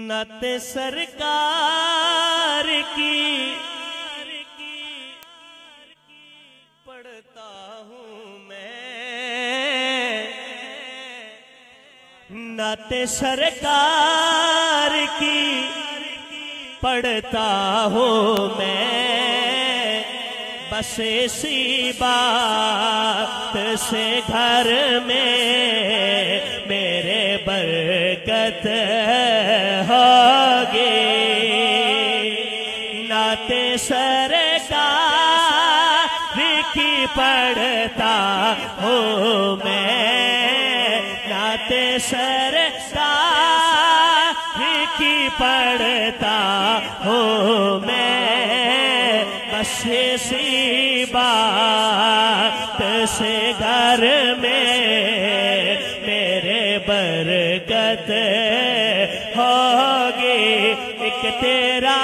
نعت سرکار کی پڑھتا ہوں میں، نعت سرکار کی پڑھتا ہوں میں، بس اسی بات سے گھر میں میرے برکت ہوگی۔ نعت سرکار کی پڑھتا ہوں میں، نعت سرکار کی پڑھتا ہوں میں، بس اسی بات سے گھر میں میرے برکت ہوگی۔ ایک تیرا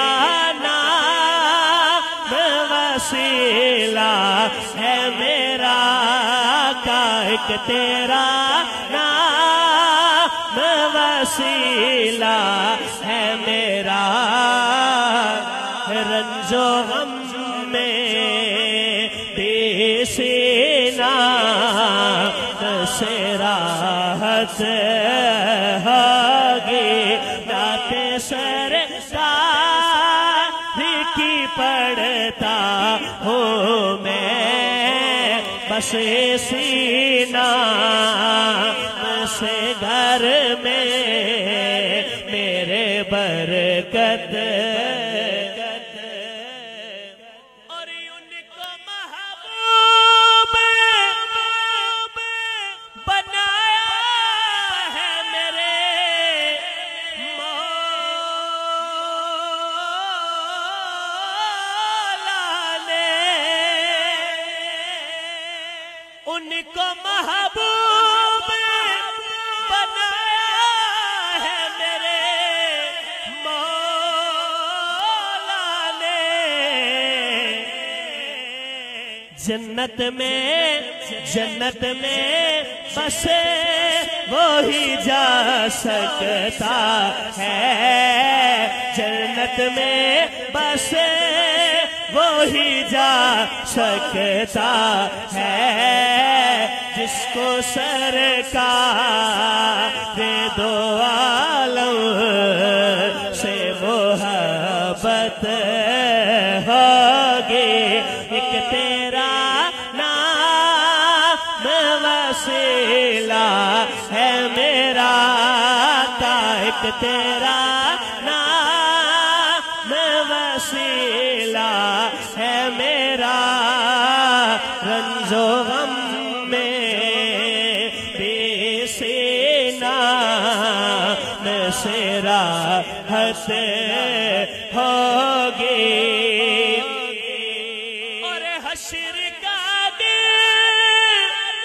نام وسیلہ ہے میرا آقا، ایک تیرا نام وسیلہ ہے میرا، رنج و غم میں بھی سینہ سے راحت ہوگی۔ نعت سرکار کی پڑھتا ہوں میں، بس اسی نام سے گھر میں میرے برکت ان کو محبوب بنایا ہے میرے مولا نے۔ جنت میں بس وہی جا سکتا ہے، جنت میں بس وہی جا سکتا ہے، جس کو سرکار دو عالم سے محبت ہوگی۔ ایک تیرا نام وسیلہ ہے میرا آقا، ایک تیرا نام وسیلہ ہے میرا، رنج و غم میں بھی سینہ سے راحت ہوگی۔ اور حشر کا دن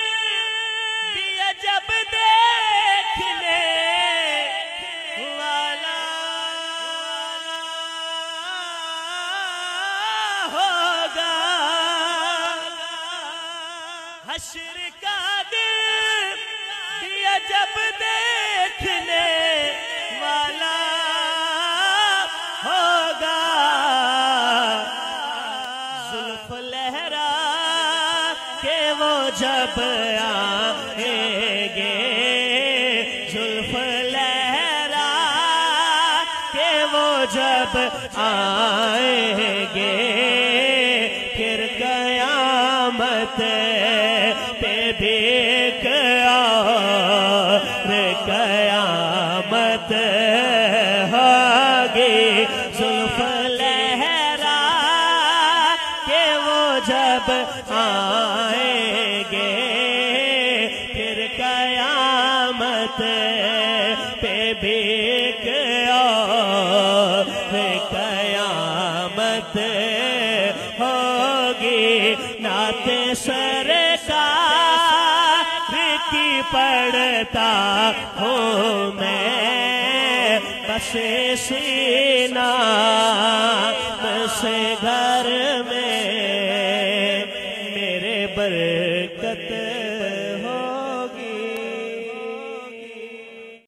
دیا جب دیکھنے والا ہوگا، حشر کا دن دیا جب دیکھنے والا ہوگا، زلف لہرا کے وہ جب آئیں گے، زلف لہرا کے وہ جب آئیں گے، پھر قیامت پہ بھی ایک اور قیامت ہوگی۔ زلف لہرا کے وہ جب آئیں گے، پھر قیامت پہ بھی ایک اور قیامت ہوگی۔ نعت سرکار کی پڑھتا ہوں میں، بس اسی نام سے گھر میں